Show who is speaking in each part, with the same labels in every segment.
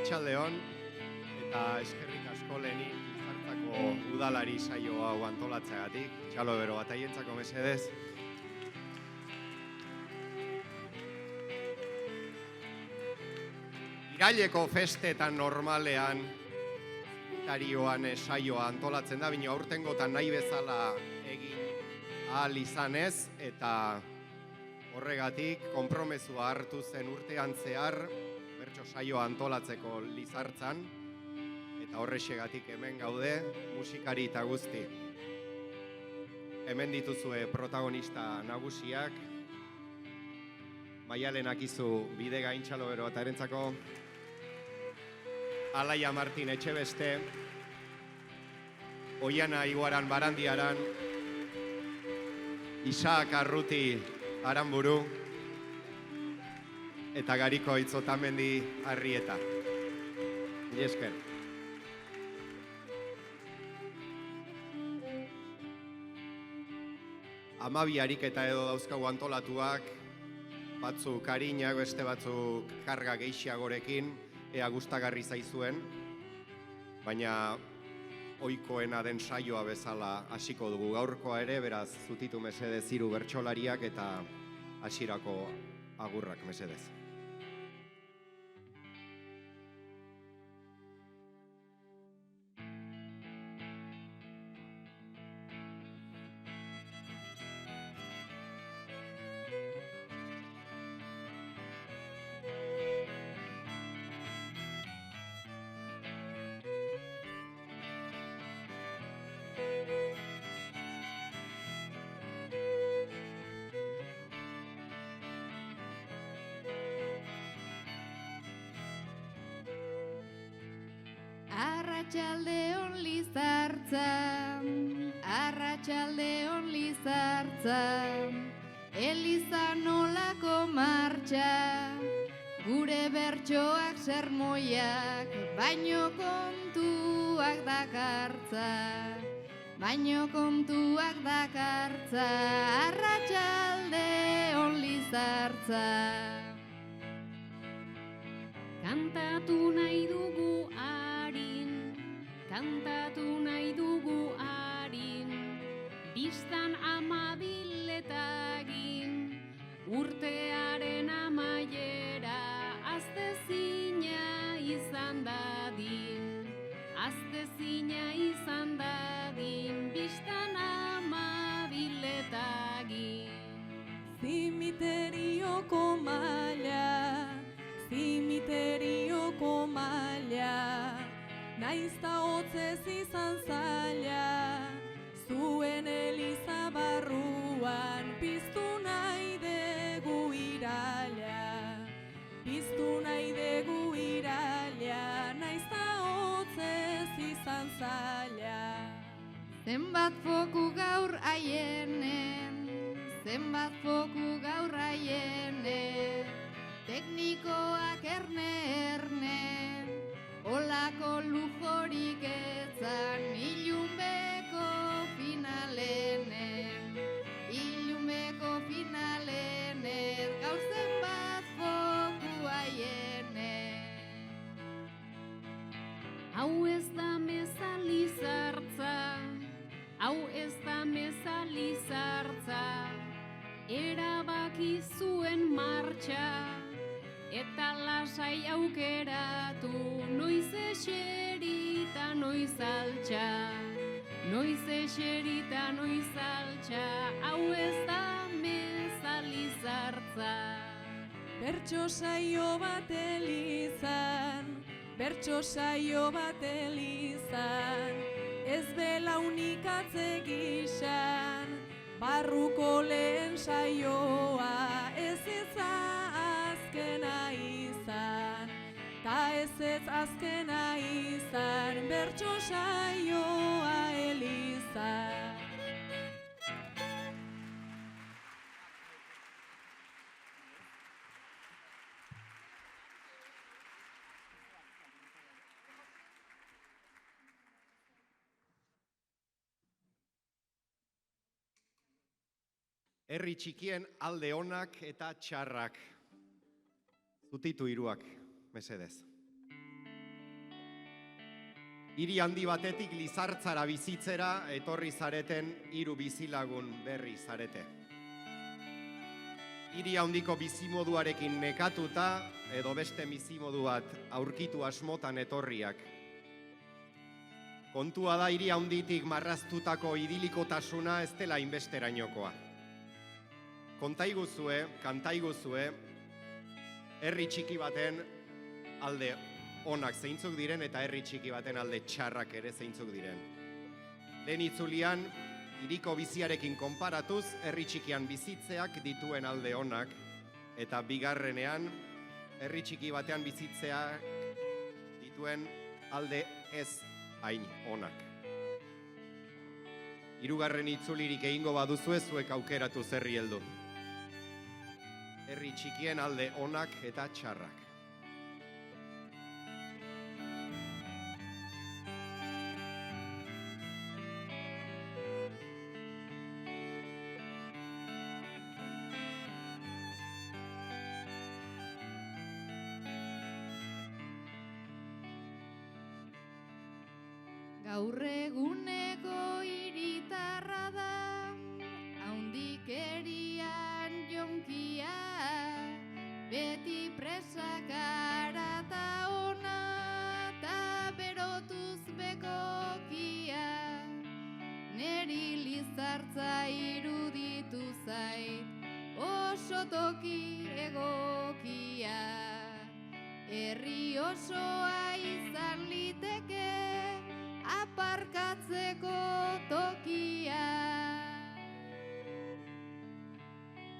Speaker 1: Arratsaldeon eta eskerrik asko lehenik Lizartzako udalari saio hau antolatzeagatik. Txalo bero bat aientzako mesedez. Iraileko festetan normalean itarioan saioa antolatzen da, baina aurtengotan nahi bezala egin ahal izanez eta horregatik konpromezua hartu zen urtean zehar bertso saioa antolatzeko Lizartzan eta horrexegatik hemen gaude musikari eta guzti. Hemen dituzue protagonista nagusiak, Maialen Akizu Bidegain Txalo bero eta erentzako, Alaia Martin Etxebeste, Oiana Iguaran Barandiaran, Isaac Arruti Aranburu, eta Gariko Itzotamendi Arrieta. Mila esker. Hamabi ariketa edo dauzkagu antolatuak, batzuk arinak, beste batzuk karga gehiagorekin, ea gustagarri zaizuen, baina ohikoena den saioa bezala hasiko dugu gaurkoa ere, beraz zutitu mesedez hiru bertsolariak eta hasierako agurrak mesedez.
Speaker 2: Arratsaldeon Lizartza, arratsaldeon Lizartza, Eliza nolako martxa, gure bertsoak sermoiak, baino kontuak dakartza, baino kontuak dakartza, arratsaldeon Lizartza. Kantatu nahi dugu kantatu nahi dugu harin, bistan amabiletagin, urtearen amaiera, aztezina izan dadin, aztezina izan dadin, bistan amabiletagin. Zimiterioko maila, zimiterioko maila, naizta hotzez izan zaila, zuen Eliza barruan piztu nahi dugu iraila, piztu nahi dugu iraila, naizta hotzez izan zaila. Zenbat foku gaur aienen, zenbat foku gaur aienen, teknikoak erne, olako lujorik etzan ilunbeko finalenen, ilunbeko finalenen, gaur zenbat foku aienen. Hau ez da meza Lizartza, hau ez da meza Lizartza, erabaki zuen martxa, eta lasai aukeratu, noiz eserita, noiz altxa, noiz eserita, noiz altxa, hau ez da meza Lizartza. Bertso saio bat Elizan, bertso saio bat Elizan, ez belaunik atzegisan, barruko lehen saioa, ez azkena izan, ta ez azkena izan, bertso saioa Elizan.
Speaker 1: Herri txikien alde onak eta txarrak. Zutitu hiruak, mesedez. Hiri handi batetik Lizartzara bizitzera etorri zareten 3 bizilagun berri zarete. Hiri handiko bizimoduarekin nekatuta edo beste bizimodu bat aurkitu asmotan etorriak. Kontua da hiri handitik marraztutako idilikotasuna ez dela inbesterainokoa. Kantaiguzue, herri txiki baten alde onak zeintzuk diren eta herri txiki baten alde txarrak ere zeintzuk diren. Lehen itzulian, hiriko biziarekin konparatuz, herri txikian bizitzeak dituen alde onak, eta bigarrenean, herri txiki batean bizitzeak dituen alde ez hain onak. Hirugarren itzulirik egingo baduzue zuek aukeratu herri heldu. Herri txikien alde onak eta txarrak.
Speaker 2: Gaur eguneko hiritarra da, haundikerian jonkia, beti presak arata ona, ta berotuz bekokia. Neri Lizartza iruditu zait, oso toki egokia. Herri osoa izan liteke, aparkatzeko tokia.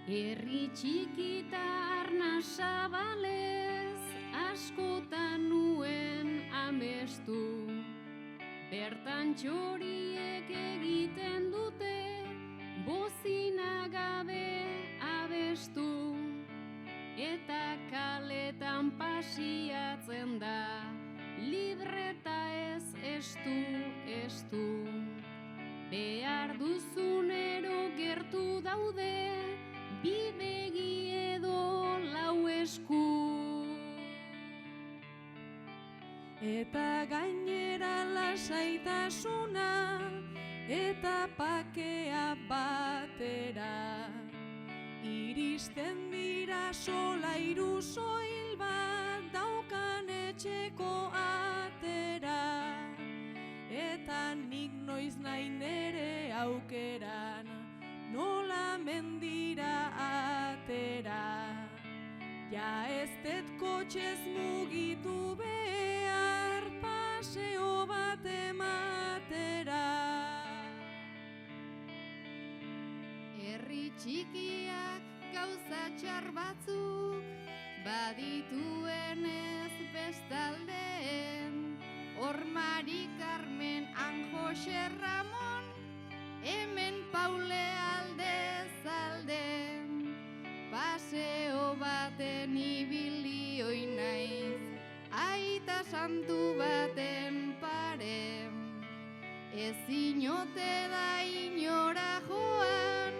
Speaker 2: Herri txikita arnasabalez, askotan nuen amestu. Bertan txoriek egiten dute, bozina gabe abestu. Eta kaletan pasiatzen da, libreta ez estu. Behar duzunero gertu daude, bi begi edo 4 esku. Eta gainera lasaitasuna, eta pakea batera. Iristen dira solairu soil bat daukan etxeko atera. Eta nik noiz nahi nere aukeran, nola mendira atera. Ja ez det kotxez mugitu behar, paseo bat ematera. Herri txikiak gauza txar batzuk, badituenez bestaldeen. Hor Mari Carmen, Jose Ramon, hemen Paule aldez alde. Paseo baten ibili oi naiz, aita santu baten pare. Ezin ote da inora joan,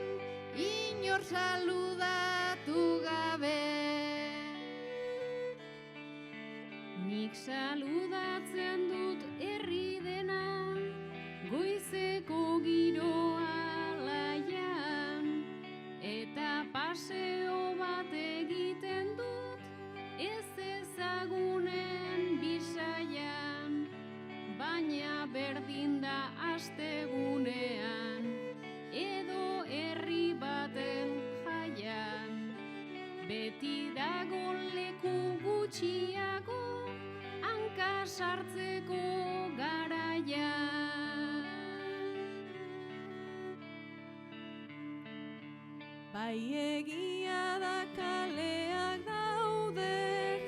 Speaker 2: inor saludatu gabe. Nik saludatzen dut herri dena, goizeko giroa laian. Eta paseo bat egiten dut, ez ezagunen bisaian. Baina berdin da astegunean, edo herri baten jaian. Beti dago leku gutxiago, hanka sartzeko garaian. Bai egia da kaleak daude,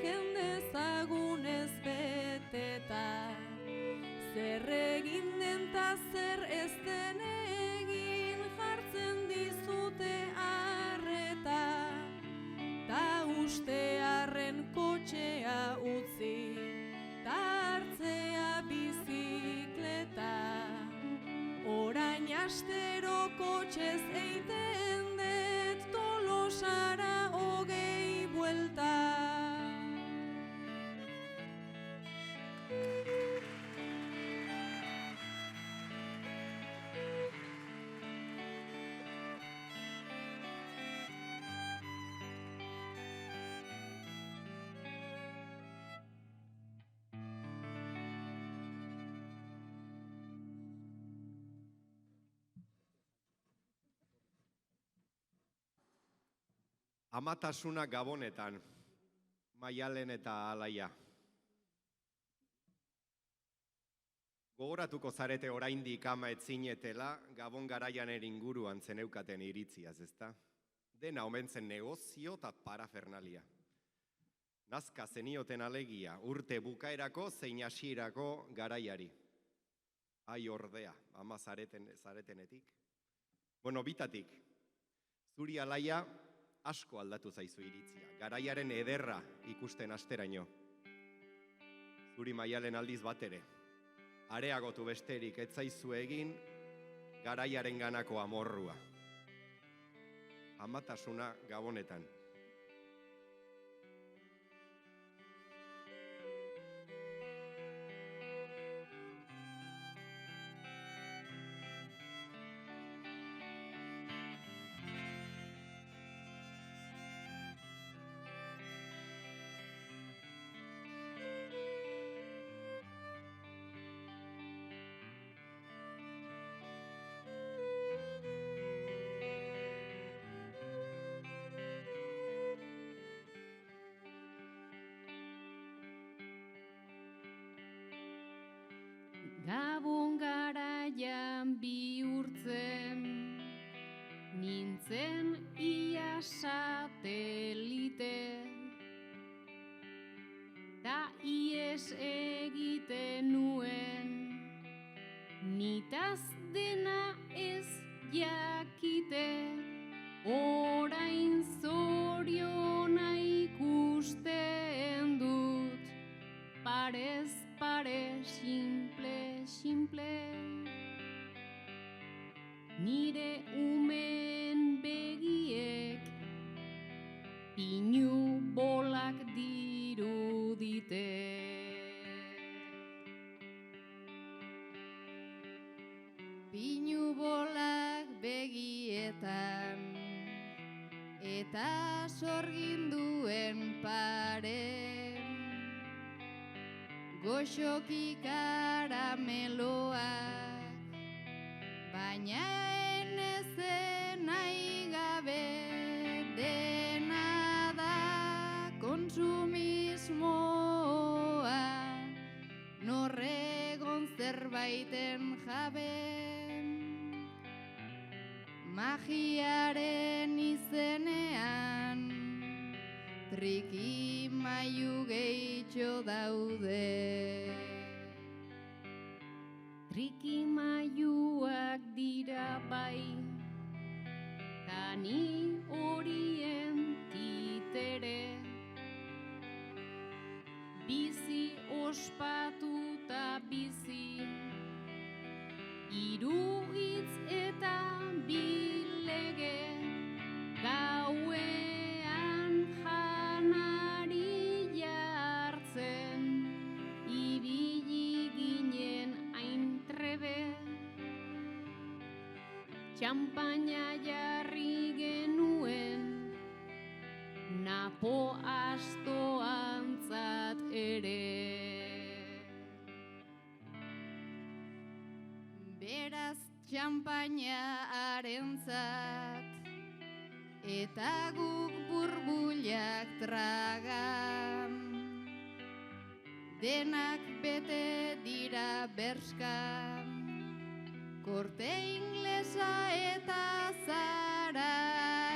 Speaker 2: jende ezagunez beteta. Zer egin den ta zer ez den egin, jartzen dizute arreta. Ta ustearren kotxea utzi, ta hartzea bizikleta. Orain astero kotxez eiten dut, Tolosara 20 buelta.
Speaker 1: Amatasuna Gabonetan, Maialen eta Alaia. Gogoratuko zarete oraindik ama etzinetela, Gabon garaianen inguruan zeneukaten iritziaz, ezta? Dena omen zen negozio eta parafernalia. Nazka zenioten alegia, urte bukaerako zein hasierako garaiari. Ai ordea, ama zaretenetik. Bueno, bitatik, zuri Alaia asko aldatu zaizu iritzia, garaiaren ederra ikusten asteraino. Zuri Maialen aldiz bat ere, areagotu besterik ez zaizu egin garaiaren ganako amorrua. Amatasuna Gabonetan.
Speaker 2: Gabon garaian bihurtzen, nintzen ia satelite, ta ies egiten nuen, nitaz dena ez jakite, orain zoriona ikusten dut, parez pare, simple, simple. Nire umen begiek pinu bolak dirudite. Pinu bolak begietan eta sorginduen pare. Goxoki karameloak, baina enezen nahi gabe, dena da konsumismoa, norregon zerbaiten jabe. Magiaren izenean, trikimailu gehitxo daude. Trikimailuak dira bai, ta ni horien titere. Bizi ospatuta bizi, hiru hitz eta bilege, gauean janari jartzen, ibili ginen hain trebe. Txampaina jarri genuen, napo astoantzat ere. Beraz txampaina harentzat, eta guk burbuilak tragan, denak bete dira berskan, korte inglesa eta zara,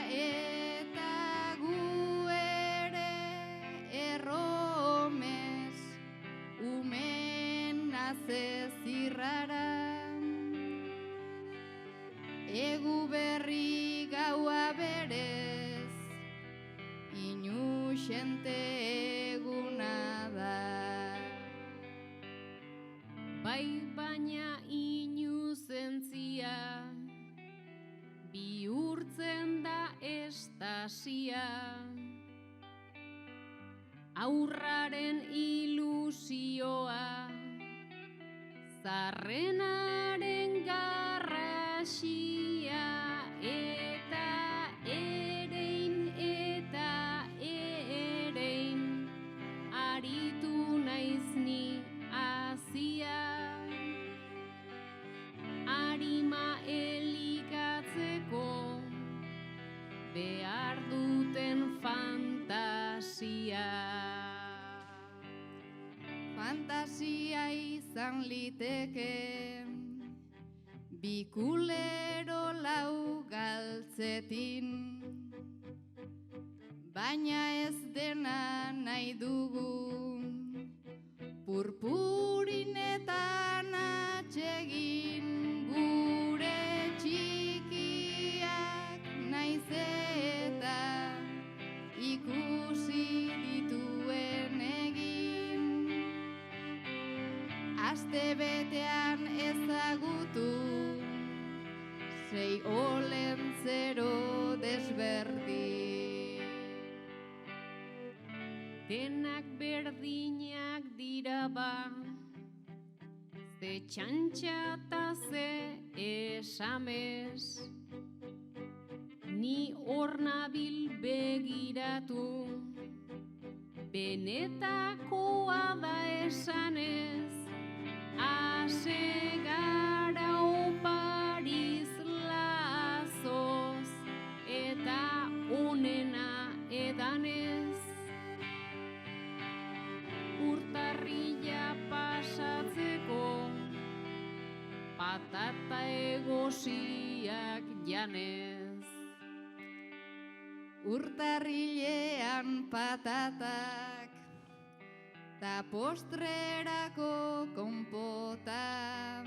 Speaker 2: eta gu ere erromez, umen naze zirrara. Egu berri gaua berez, inuxente eguna da. Bai baina inuzentzia, bihurtzen da estasia. Aurraren ilusioa, zarrenaren garrasia, eta erein, aritu naiz ni azia. Arima elikatzeko behar duten
Speaker 3: liteke bikulero lau galtzetin, baina ez dena nahi dugu purpurinetan atsegin, gure txikiak naiz eta ikusi dituen egin. Aste betean ezagutu 6 olentzero desberdin.
Speaker 2: Denak berdinak dira ba, ze txantxa ta ze esamez. Ni hor nabil begiratu, benetakoa da esanez. Ase gara opariz lazoz, eta onena edanez. Urtarrila pasatzeko, patata egosiak janez.
Speaker 3: Urtarrilean patatak ta postrerako konpota,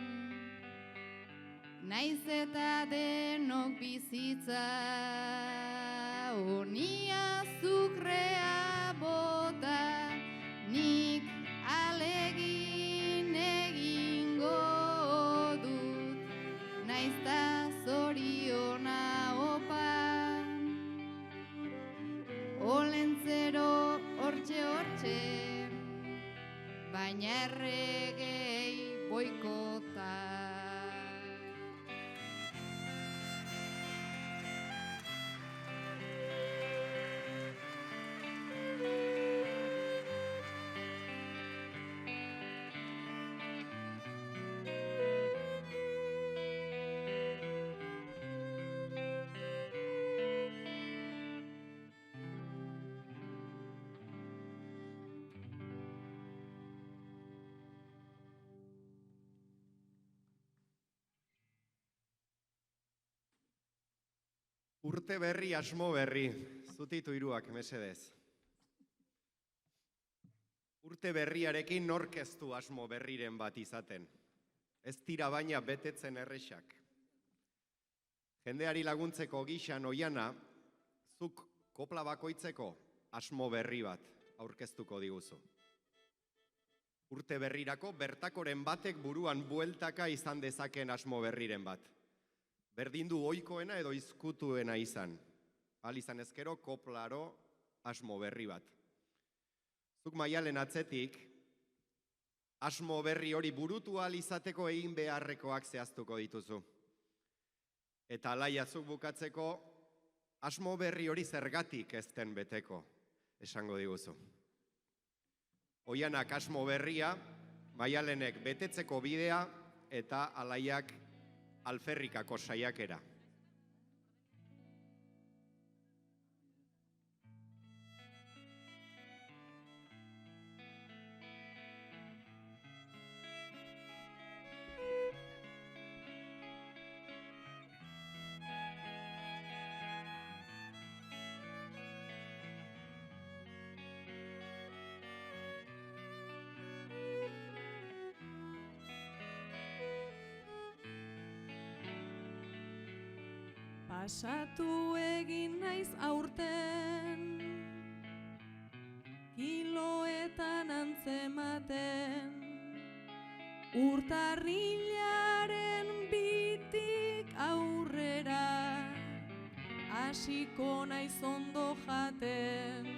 Speaker 3: naiz eta denok bizitza honi azukrea bota, nik alegin egingo dut, naiz ta zoriona opa. Olentzero hortxe, baina erregei boikota.
Speaker 1: Urte berri, asmo berri, zutitu hiruak mesedez. Urte berriarekin nork ez du asmo berriren bat izaten. Ez dira baina betetzen erresak. Jendeari laguntzeko gixan oiana, zuk kopla bakoitzeko asmo berri bat aurkeztuko diguzu. Urte berrirako bertakoren batek buruan bueltaka izan dezaken asmo berriren bat. Berdin du ohikoena edo izkutuena izan. Ahal izan ezkero koplaro asmo berri bat. Zuk Maialen atzetik, asmo berri hori burutu ahal izateko egin beharrekoak zehaztuko dituzu. Eta alaia zuk bukatzeko, asmo berri hori zergatik ez den beteko, esango diguzu. Oianak asmo berria, Maialenek betetzeko bidea eta alaiak alferrikako saiakera.
Speaker 4: Pasatu egin naiz aurten, kiloetan antzematen, urtarrilaren bitik aurrera, hasiko naiz ondo jaten,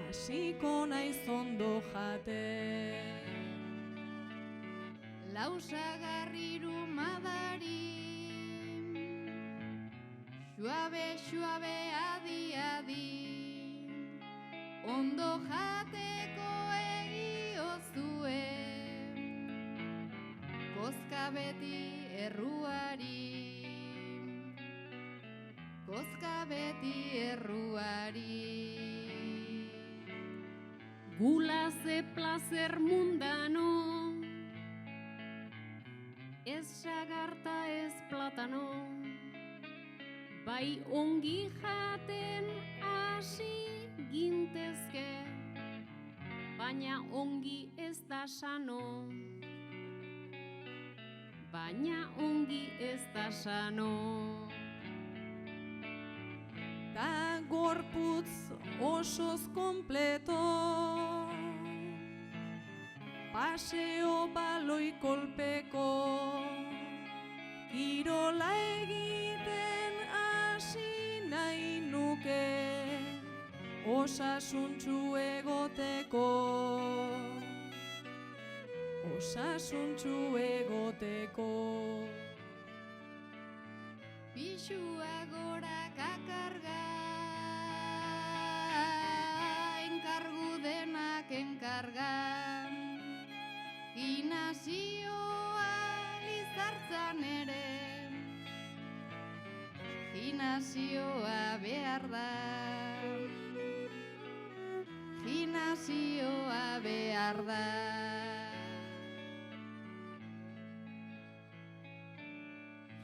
Speaker 4: hasiko naiz ondo jaten.
Speaker 3: Lausagarriru madari, suabe, adi, adi, ondo jateko egiozue, kozka beti erruari, kozka beti erruari.
Speaker 2: Gula ze placer mundano, ez sagarta ez platano, bai ongi jaten hasi gintezke, baina ongi ez da sano, baina ongi ez da sano.
Speaker 4: Ta gorputz osoz kompleto, paseo baloi kolpeko, kirola egiten hasi nahi nuke, osasuntsu egoteko, osasuntsu egoteko.
Speaker 3: Pisua gora kakarga, enkargu denak enkarga, gimnasioa lizartzan ere, gimnasioa behar da, gimnasioa behar da.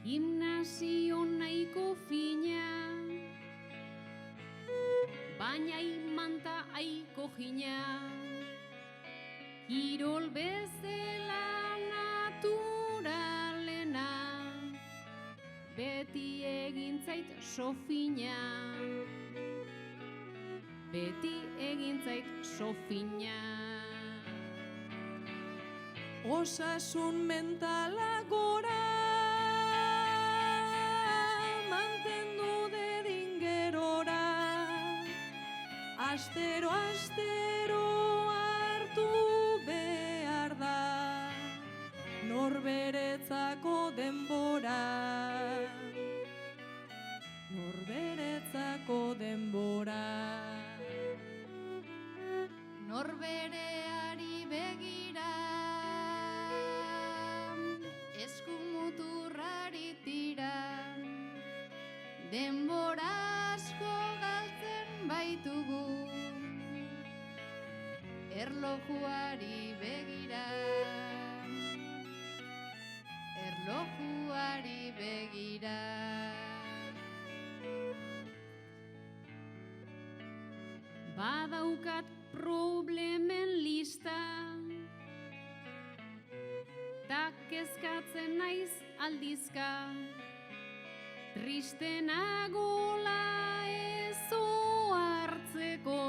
Speaker 2: Gimnasio nahiko fina, baina imanta aiko jina, kirol bezala naturalena, beti egin zait sofina, beti egin zait sofina.
Speaker 4: Osasun mentala gora, astero, astero hartu behar da, norberetzako denbora, norberetzako denbora.
Speaker 3: Norbereari begira, eskumuturrari tira, denbora asko galtzen baitugu, erlojuari begira, erlojuari begira.
Speaker 2: Badaukat problemen lista, ta kezkatzen naiz aldizka, triste nagola ez hartzeko,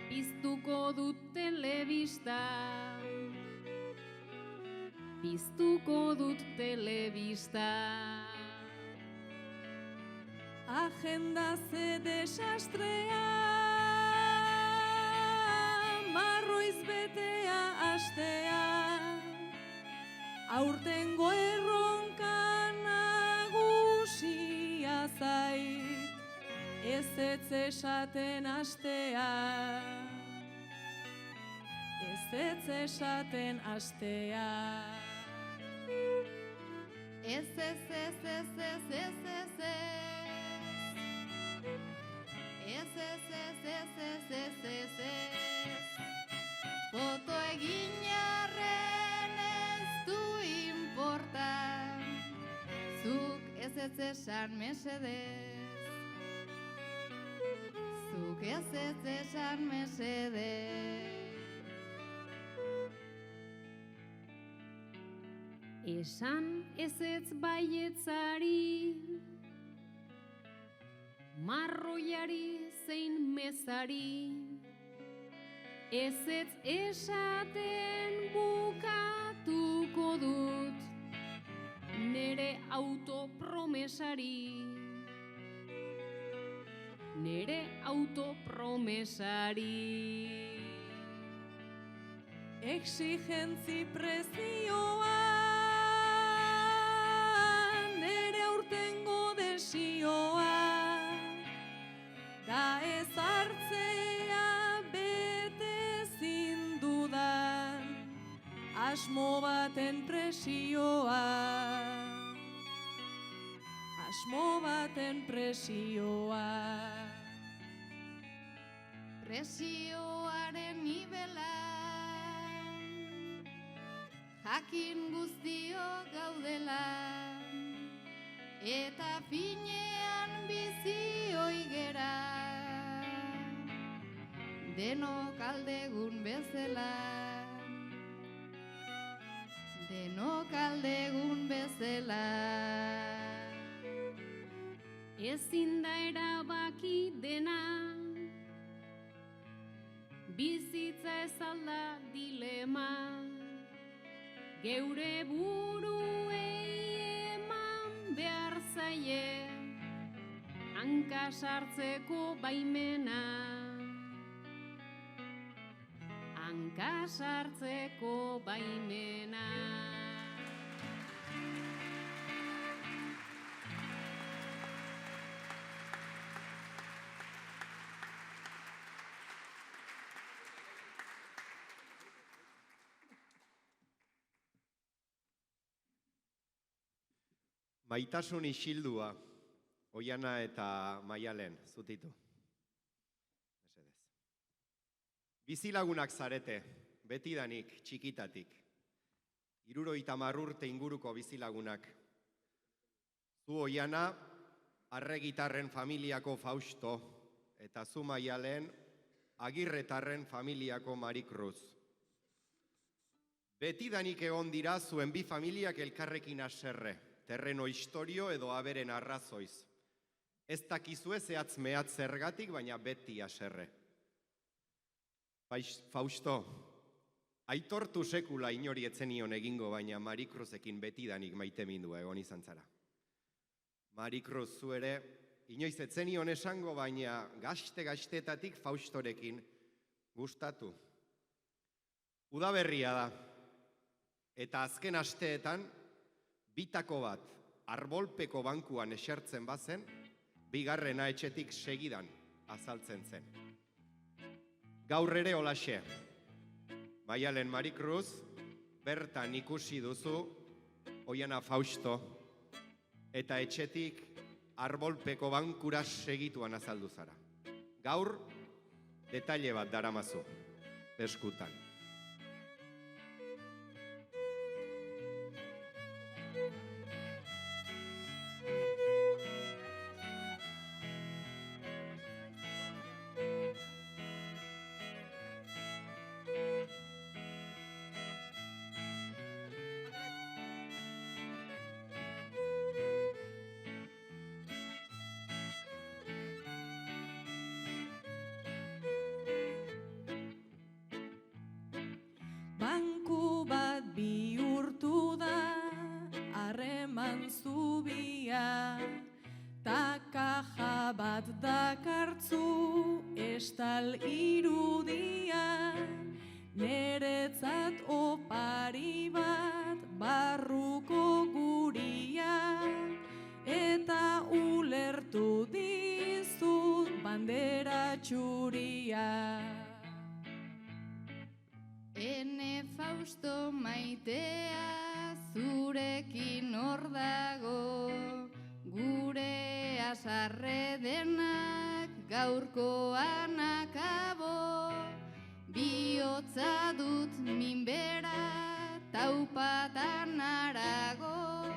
Speaker 2: piztuko dut telebista, piztuko dut telebista.
Speaker 4: Agenda ze desastrea, marroiz betea astea, aurtengo erronka nagusia zait, ez esaten astea, ez esaten astea.
Speaker 3: Ez, ez, ez, ez, ez, ez, ez, ez. Ez, ez, ez, ez, ez, ez, ez, ez. Foto egin arren ez du inporta, zuk ez esan mesedez, zuk ez esan mesedez.
Speaker 2: Esan ezetz baietzari, marroiari zein mezari, ezetz esaten bukatuko dut, nere autopromesari, nere autopromesari.
Speaker 4: Exigentzi prezioa, nere aurtengo desioa, da ez hartzea bete zindudan, asmo baten presioa, asmo baten presioa.
Speaker 3: Presioaren nibela jakin guztio gaudela, eta finean bizi oigera, denok aldegun bezala, denok aldegun bezala.
Speaker 2: Ezin da erabaki dena, bizitza ez alda dilema, geure buruei eman behar zaie, hanka sartzeko baimena, hanka sartzeko baimena.
Speaker 1: Maitasun isildua, Oiana eta Maialen, zutitu. Mesedez. Bizilagunak zarete, betidanik, txikitatik. 70 urte inguruko bizilagunak. Zu Oiana, Arregitarren familiako Fausto, eta zu Maialen, Agirretarren familiako Marikruz. Betidanik egon dira zuen bi familiak elkarrekin haserre. Terreno historio edo aberen arrazoiz. Ez dakizue zehatz mehatz zergatik, baina beti haserre. Fausto, aitortu sekula inori etzenion egingo, baina Marikruzekin betidanik maitemindua egon izan zara. Marikruz, zu ere, inoiz etzenion esango, baina gazte-gaztetatik Faustorekin gustatu. Udaberria da, eta azken asteetan, bitako bat arbolpeko bankuan esertzen bazen, bigarrena etxetik segidan azaltzen zen. Gaur ere holaxe, Maialen Marikruz, bertan ikusi duzu Oiana Fausto, eta etxetik arbolpeko bankura segituan azaldu zara. Gaur, detaile bat daramazu, eskutan.
Speaker 4: Banku bat bihurtu da, harreman zubia, ta kaja bat dakartzu estal irudia, neretzat opari bat barruko guria, eta ulertu dizut bandera txuria.
Speaker 3: Ene Fausto maitea zurekin hor dago, gure azarre denak gaurkoan akabo, bihotza dut minbera taupatan arago,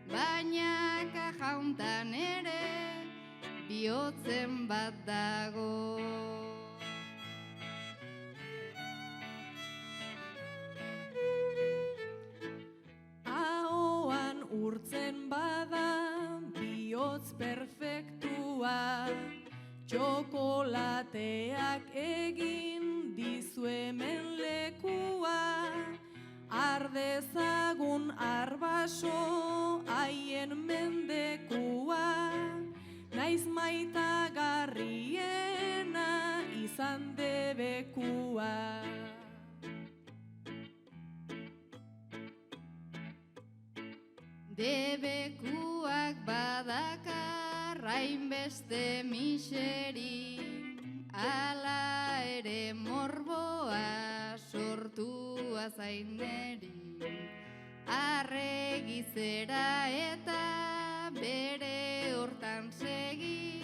Speaker 3: baina kajauntan ere bihotzen bat dago.
Speaker 4: Urtzen bada bihotz perfektua, txokolateak egin dizu hemen lekua, ardezagun arbaso haien mendekua, naiz maitagarriena izan debekua.
Speaker 3: Debekuak badakar hainbeste miseri, ala ere morboa sortua zaineri. Arregizera eta bere hortan segi,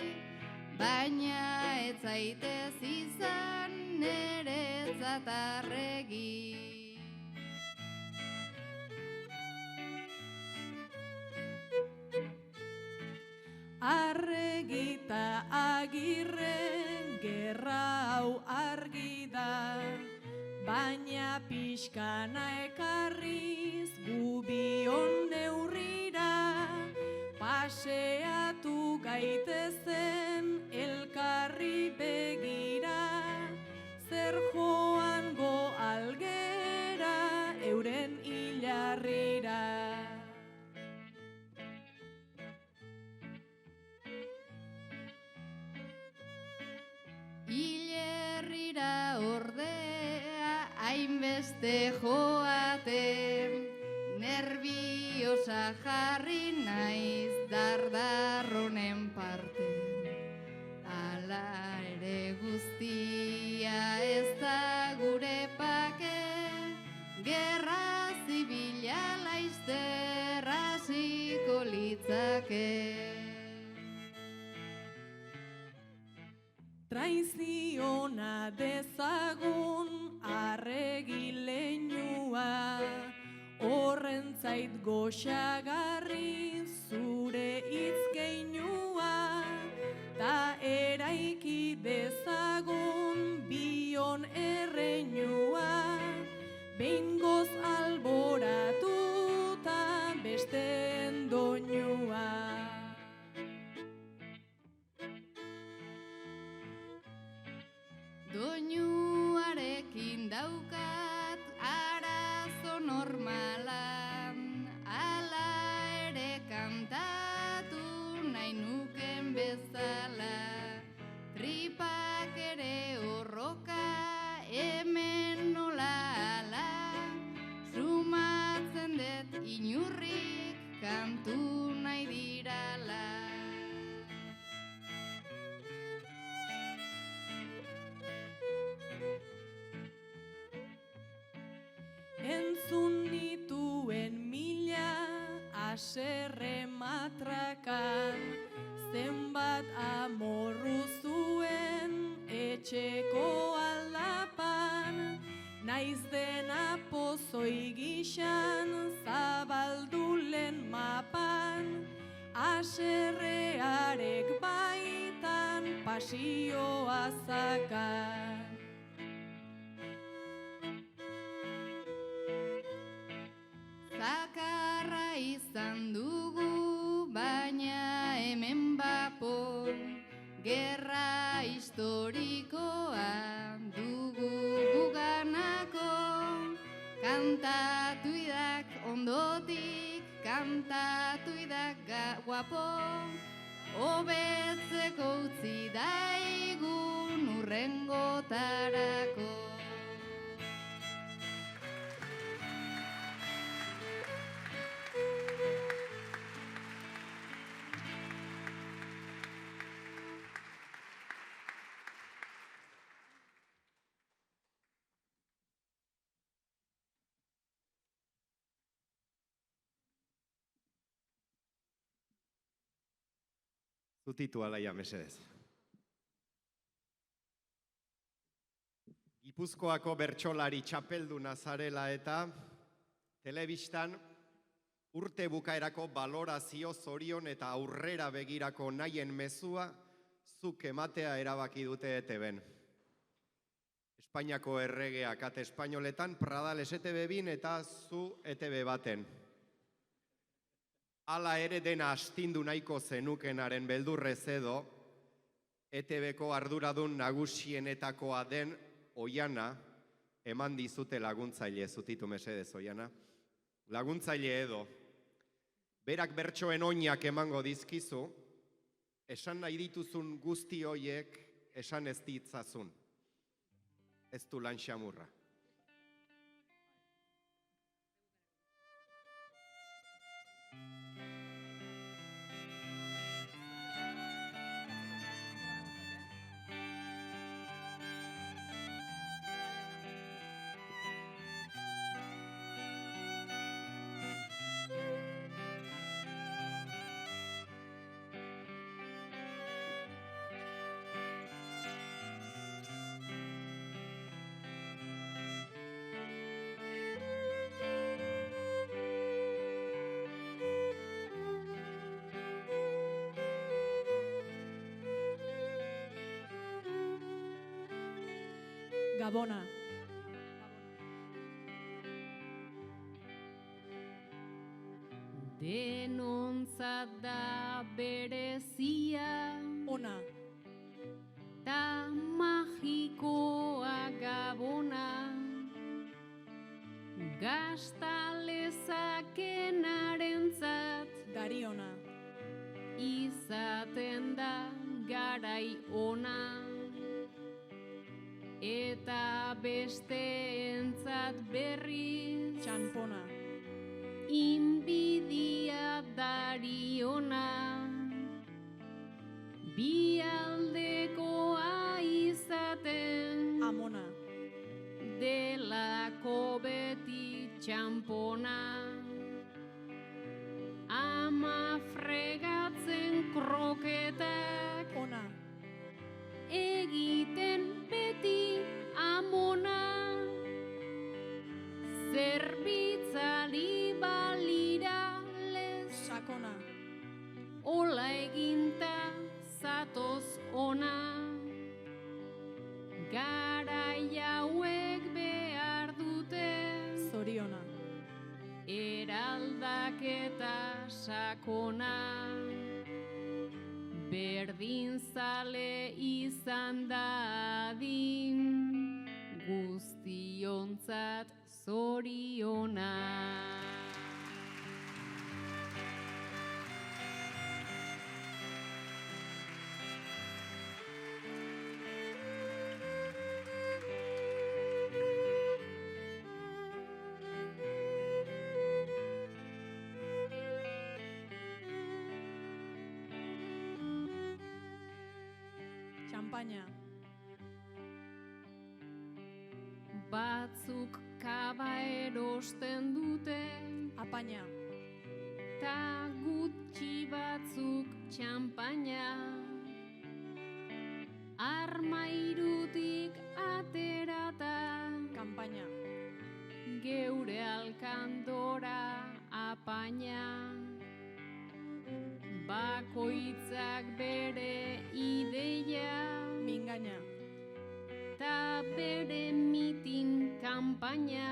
Speaker 3: baina ez zaitez izan neretzat arregi.
Speaker 4: agirre gerra hau argi da, baina pixkana ekarriz gubion neurrira, paseatu gaitezen elkarri begira, zer joango algera euren hilarrira.
Speaker 3: Hilerrira ordea hainbeste joate, nerviosa jarri naiz dardarronen parte. Hala ere guztia ez da gure pake, gerra zibila laizter hasiko litzake.
Speaker 4: Traiziona dezagun arregi leinua, horren zait goxagarri zure hitzkeinua, ta eraiki dezagun bion erreinua, behingoz alboratuta besteen doinua.
Speaker 3: Doinuarekin daukat arazo normala, hala ere kantatu nahi nuken bezala. Tripak ere horroka hemen nola ala, sumatzen dut inurrik kantu nahi dirala.
Speaker 4: Entzun nituen mila haserre matrakan, zenbat amorru zuen etxeko aldapan, naiz dena pozoi gixan zabaldulen mapan, haserrearek baitan pasioa zakan.
Speaker 3: Zakarra izan dugu, baina hemen bapo, gerra historikoa dugu guganako, kantatu idak ondotik, kantatu idak guapo, hobetzeko utzi daigun hurrengotarako.
Speaker 1: Zutitu alaia, mesedez. Gipuzkoako bertsolari txapelduna zarela eta telebistan urte bukaerako balorazio zorion eta aurrera begirako nahien mezua zuk ematea erabaki dute ETB-n. Espainiako erregea kate espainoletan, Pradales ETB bin eta zu ETB baten. Hala ere dena astindu nahiko zenukenaren beldurrez edo, ETB-ko arduradun nagusienetakoa den Oiana eman dizute laguntzaile, zutitu mesedez Oiana. Laguntzaile edo, berak bertsoen oinak emango dizkizu, esan nahi dituzun guzti hoiek esan ez ditzazun. Ez du lan xamurra.
Speaker 4: Gabona.
Speaker 2: Denontzat da berezia,
Speaker 4: Ona.
Speaker 2: ta magikoa Gabona, gasta lezakenarentzat
Speaker 4: Dariona.
Speaker 2: izaten da garai ona, eta besteentzat berriz
Speaker 4: Txanpona.
Speaker 2: inbidia dariona, bi aldekoa izaten
Speaker 4: Amona.
Speaker 2: delako beti txanpona. Ama fregatzen kroketak
Speaker 4: Ona.
Speaker 2: egiten beti amona, zerbitzari balira lez,
Speaker 4: Sakona.
Speaker 2: hola eginta zatoz ona. Garai hauek behar dute
Speaker 4: Zoriona.
Speaker 2: eraldaketa sakona, berdin zale izan dadin guztiontzat zoriona.
Speaker 4: Txampaina.
Speaker 2: Batzuk kaba erosten dute,
Speaker 4: Apaina.
Speaker 2: ta gutxi batzuk txampaina. Armairutik aterata,
Speaker 4: Kampaina.
Speaker 2: geure alkandora apaina. Bakoitzak bere ideia,
Speaker 4: Mingaina.
Speaker 2: ta bere mitin kanpaina.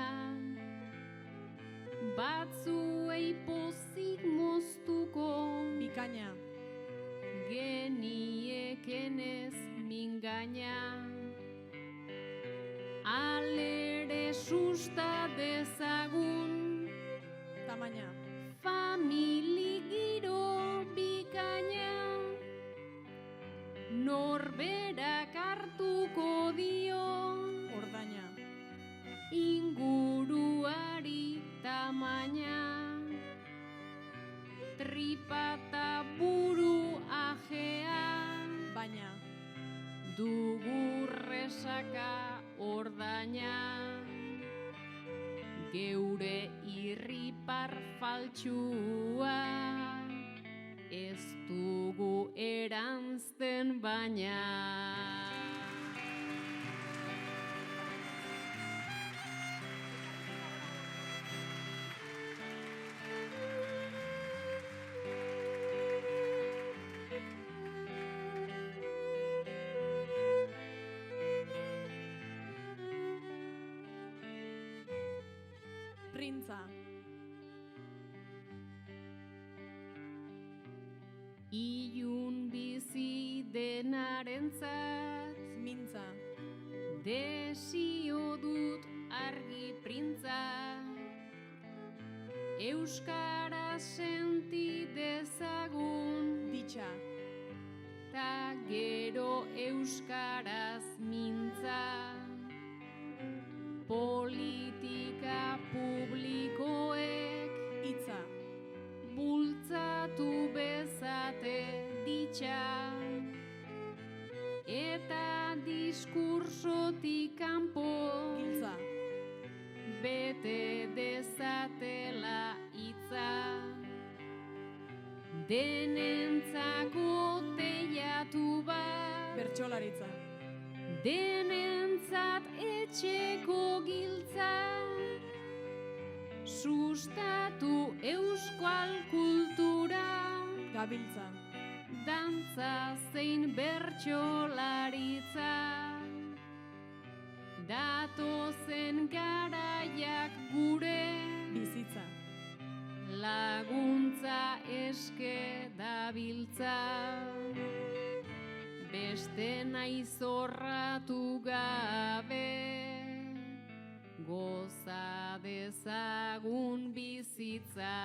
Speaker 2: Batzuei pozik moztuko,
Speaker 4: Bikaina.
Speaker 2: geniekenez mingaina. Alere susta dezagun,
Speaker 4: Tamaina.
Speaker 2: famili giro bikaina. Norberak hartuko dio
Speaker 4: Ordaina.
Speaker 2: inguruari tamaina. Tripata buru ajea,
Speaker 4: Baina.
Speaker 2: dugu resaka ordaina. Geure irripar faltsua ez dugu eranzten baina.
Speaker 4: Printza.
Speaker 2: Ilun bizi denarentzat,
Speaker 4: Mintza.
Speaker 2: desio dut argi printza. Euskara senti dezagun,
Speaker 4: Ditxa.
Speaker 2: ta gero euskaraz mintza. Politika publikoek
Speaker 4: Itza.
Speaker 2: bultzatu bezate ditxa, eta diskursotik kanpo
Speaker 4: Giltza.
Speaker 2: bete dezatela hitza. Denentzako teiatu bat,
Speaker 4: Bertsolaritza.
Speaker 2: denentzat etxeko giltza. Sustatu euskal kultura,
Speaker 4: Gabiltza.
Speaker 2: dantza zein bertsolaritza. Datozen garaiak gure
Speaker 4: Bizitza.
Speaker 2: laguntza eske dabiltza. Beste naizorratu gabe, goza dezagun bizitza.